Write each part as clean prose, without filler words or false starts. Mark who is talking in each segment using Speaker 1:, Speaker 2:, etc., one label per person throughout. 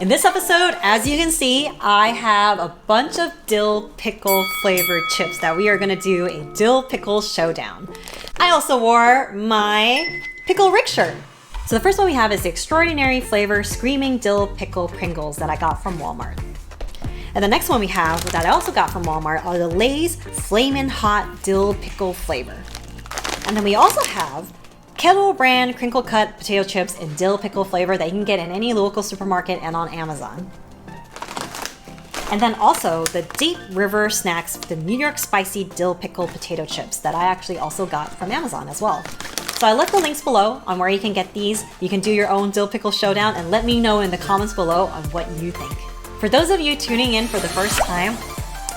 Speaker 1: In this episode, as you can see, I have a bunch of dill pickle flavored chips that we are gonna do a dill pickle showdown. I also wore my pickle Rick shirt. So the first one we have is the extraordinary flavor Screaming Dill Pickle Pringles that I got from Walmart. And the next one we have that I also got from Walmart are the Lay's Flamin' Hot Dill Pickle flavor. And then we also have Kettle brand crinkle cut potato chips in dill pickle flavor that you can get in any local supermarket and on Amazon. And then also the Deep River Snacks, the New York Spicy Dill Pickle Potato Chips that I actually also got from Amazon as well. So I left the links below on where you can get these. You can do your own dill pickle showdown and let me know in the comments below on what you think. For those of you tuning in for the first time,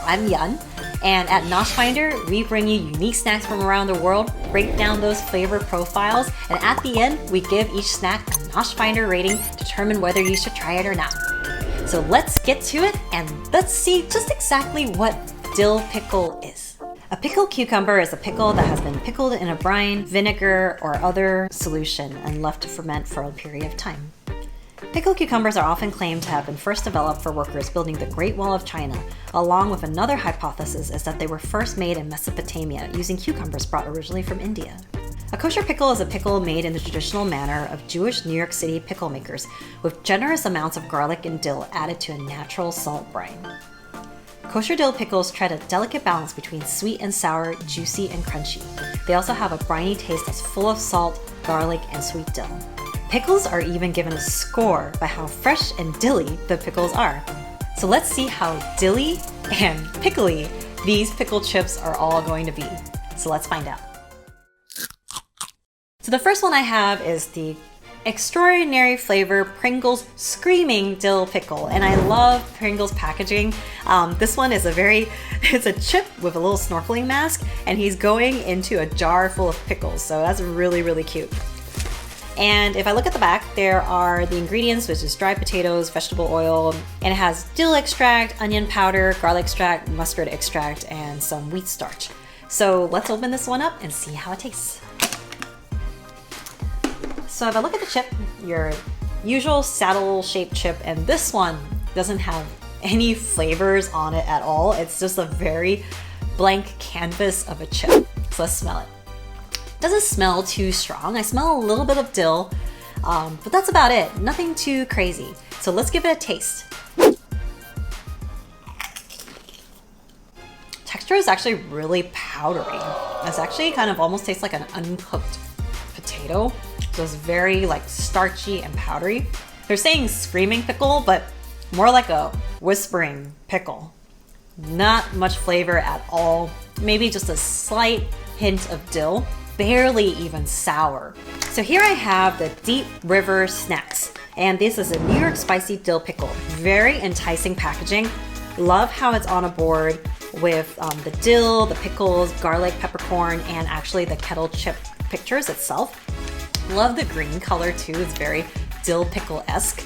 Speaker 1: I'm Yun. And at NoshFinder, we bring you unique snacks from around the world, break down those flavor profiles, and at the end, we give each snack a NoshFinder rating to determine whether you should try it or not. So let's get to it and let's see just exactly what dill pickle is. A pickled cucumber is a pickle that has been pickled in a brine, vinegar, or other solution and left to ferment for a period of time. Pickled cucumbers are often claimed to have been first developed for workers building the Great Wall of China, along with another hypothesis is that they were first made in Mesopotamia using cucumbers brought originally from India. A kosher pickle is a pickle made in the traditional manner of Jewish New York City pickle makers, with generous amounts of garlic and dill added to a natural salt brine. Kosher dill pickles tread a delicate balance between sweet and sour, juicy and crunchy. They also have a briny taste that's full of salt, garlic, and sweet dill. Pickles are even given a score by how fresh and dilly the pickles are. So let's see how dilly and pickly these pickle chips are all going to be. So let's find out. So the first one I have is the extraordinary flavor Pringles Screaming Dill Pickle. And I love Pringles packaging. This one is it's a chip with a little snorkeling mask and he's going into a jar full of pickles. So that's really, really cute. And if I look at the back, there are the ingredients, which is dried potatoes, vegetable oil, and it has dill extract, onion powder, garlic extract, mustard extract, and some wheat starch. So let's open this one up and see how it tastes. So if I look at the chip, your usual saddle-shaped chip, and this one doesn't have any flavors on it at all. It's just a very blank canvas of a chip. So let's smell it. Doesn't smell too strong. I smell a little bit of dill, but that's about it. Nothing too crazy. So let's give it a taste. Texture is actually really powdery. It's actually kind of almost tastes like an uncooked potato. So it's very like starchy and powdery. They're saying screaming pickle, but more like a whispering pickle. Not much flavor at all. Maybe just a slight hint of dill. Barely even sour. So here I have the Deep River Snacks, and this is a New York Spicy Dill Pickle. Very enticing packaging. Love how it's on a board with the dill, the pickles, garlic, peppercorn, and actually the kettle chip pictures itself. Love the green color too, it's very dill pickle-esque.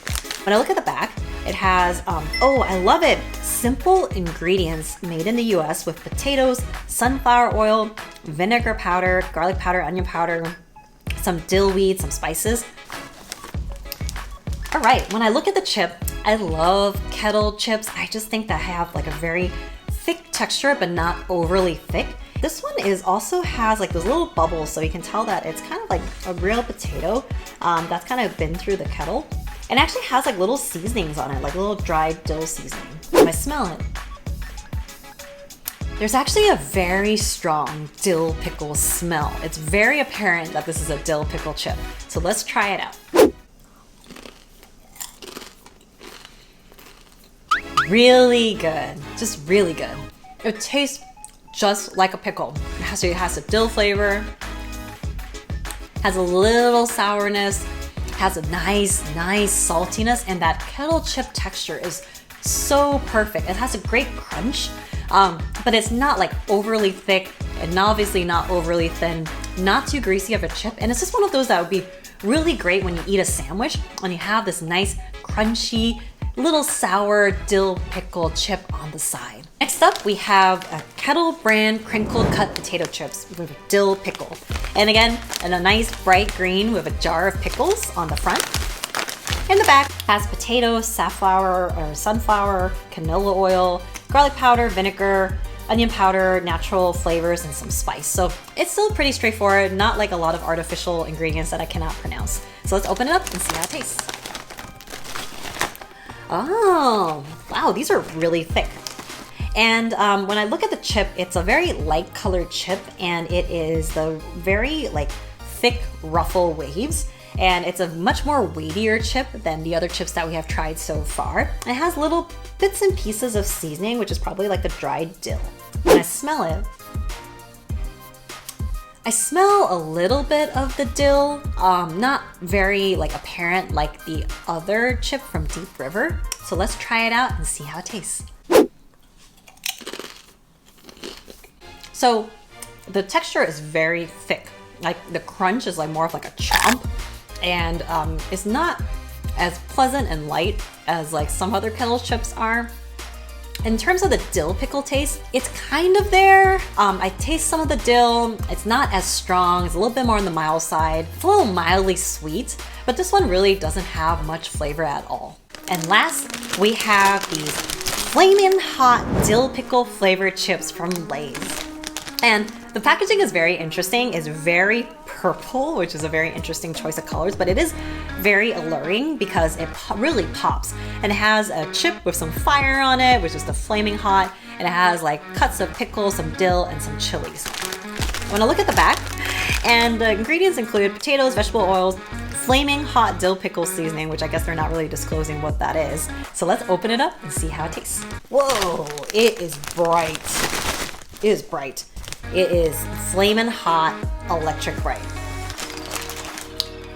Speaker 1: When I look at the back, it has, oh, I love it, simple ingredients made in the US with potatoes, sunflower oil, vinegar powder, garlic powder, onion powder, some dill weed, some spices. All right, when I look at the chip, I love Kettle chips. I just think that have like a very thick texture, but not overly thick. This one also has like those little bubbles, so you can tell that it's kind of like a real potato that's kind of been through the kettle. And actually has like little seasonings on it, like little dried dill seasoning. When I smell it, there's actually a very strong dill pickle smell. It's very apparent that this is a dill pickle chip. So let's try it out. Really good, just really good. It tastes just like a pickle. It has a dill flavor, has a little sourness, has a nice saltiness, and that kettle chip texture is so perfect. It has a great crunch, but it's not like overly thick and obviously not overly thin, not too greasy of a chip. And it's just one of those that would be really great when you eat a sandwich and you have this nice crunchy little sour dill pickle chip on the side. Next up, we have a Kettle brand crinkle cut potato chips with a dill pickle. And again, in a nice bright green with a jar of pickles on the front. And the back has potato, safflower or sunflower, canola oil, garlic powder, vinegar, onion powder, natural flavors, and some spice. So it's still pretty straightforward, not like a lot of artificial ingredients that I cannot pronounce. So let's open it up and see how it tastes. Oh, wow, these are really thick. And when I look at the chip, it's a very light colored chip, and it is the very like thick ruffle waves. And it's a much more weightier chip than the other chips that we have tried so far. It has little bits and pieces of seasoning, which is probably like the dried dill. When I smell it, I smell a little bit of the dill, not very like apparent like the other chip from Deep River. So let's try it out and see how it tastes. So the texture is very thick. Like the crunch is like more of like a chomp, and it's not as pleasant and light as like some other Kettle chips are. In terms of the dill pickle taste, it's kind of there. I taste some of the dill. It's not as strong. It's a little bit more on the mild side. It's a little mildly sweet, but this one really doesn't have much flavor at all. And last, we have these flaming hot dill pickle flavored chips from Lay's. And the packaging is very interesting. It's very purple, which is a very interesting choice of colors, but it is very alluring because it really pops. And it has a chip with some fire on it, which is the flaming hot, and it has like cuts of pickles, some dill, and some chilies. When I look at the back, and the ingredients include potatoes, vegetable oils, flaming hot dill pickle seasoning, which I guess they're not really disclosing what that is. So let's open it up and see how it tastes. Whoa, it is bright. It is bright. It is flamin' hot, electric bright.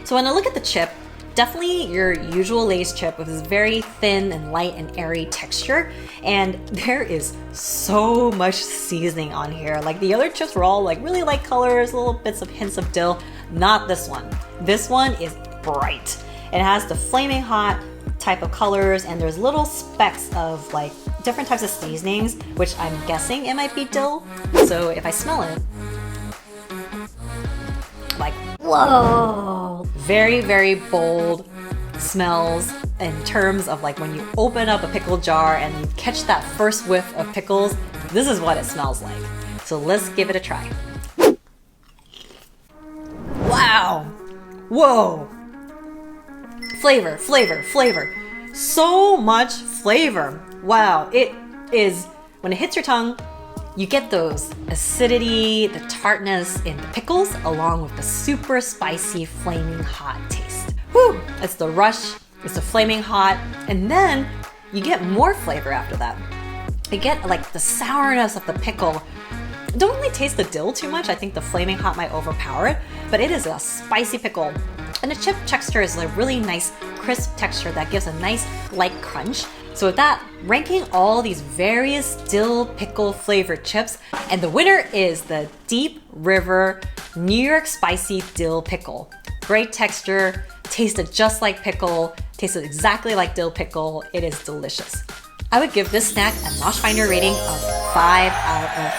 Speaker 1: So when I look at the chip, definitely your usual Lay's chip with this very thin and light and airy texture. And there is so much seasoning on here. Like the other chips were all like really light colors, little bits of hints of dill. Not this one. This one is bright. It has the flaming hot type of colors, and there's little specks of like different types of seasonings, which I'm guessing it might be dill. So if I smell it, like, whoa, very, very bold smells in terms of like when you open up a pickle jar and you catch that first whiff of pickles, this is what it smells like. So let's give it a try. Wow, whoa. Flavor, flavor, flavor. So much flavor. Wow, it is, when it hits your tongue, you get those acidity, the tartness in the pickles, along with the super spicy, flaming hot taste. Whew, it's the rush, it's the flaming hot, and then you get more flavor after that. You get like the sourness of the pickle. Don't really taste the dill too much. I think the flaming hot might overpower it, but it is a spicy pickle. And the chip texture is a really nice, crisp texture that gives a nice light crunch. So with that, ranking all these various dill pickle flavored chips, and the winner is the Deep River New York Spicy Dill Pickle. Great texture, tasted just like pickle, tasted exactly like dill pickle. It is delicious. I would give this snack a NoshFinder rating of 5 out of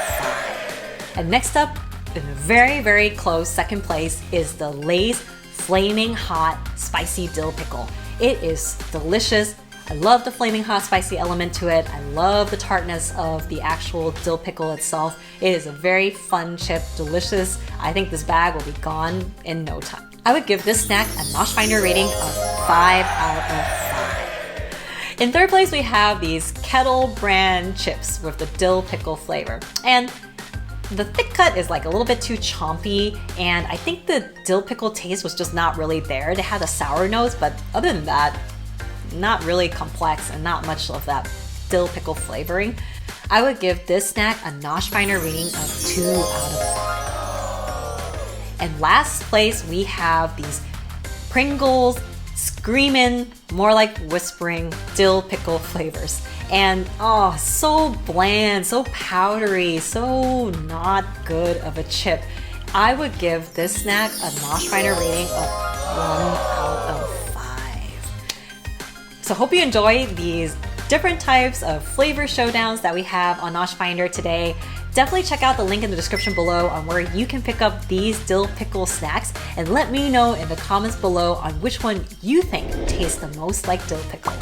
Speaker 1: 5. And next up, in a very, very close second place, is the Lay's Flaming Hot Spicy Dill Pickle. It is delicious. I love the flaming hot spicy element to it. I love the tartness of the actual dill pickle itself. It is a very fun chip, delicious. I think this bag will be gone in no time. I would give this snack a NoshFinder rating of 5 out of 5. In third place, we have these Kettle brand chips with the dill pickle flavor. And the thick cut is like a little bit too chompy, and I think the dill pickle taste was just not really there. They had a sour nose, but other than that, not really complex and not much of that dill pickle flavoring. I would give this snack a NoshFinder rating of 2 out of 5. And last place, we have these Pringles screaming, more like whispering dill pickle flavors. And oh, so bland, so powdery, so not good of a chip. I would give this snack a NoshFinder rating of 1 out of 5. So hope you enjoy these different types of flavor showdowns that we have on NoshFinder today. Definitely check out the link in the description below on where you can pick up these dill pickle snacks, and let me know in the comments below on which one you think tastes the most like dill pickle.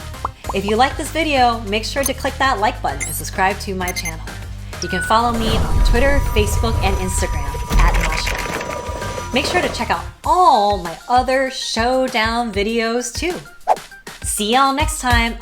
Speaker 1: If you like this video, make sure to click that like button and subscribe to my channel. You can follow me on Twitter, Facebook, and Instagram at NoshFinder. Make sure to check out all my other showdown videos too. See y'all next time.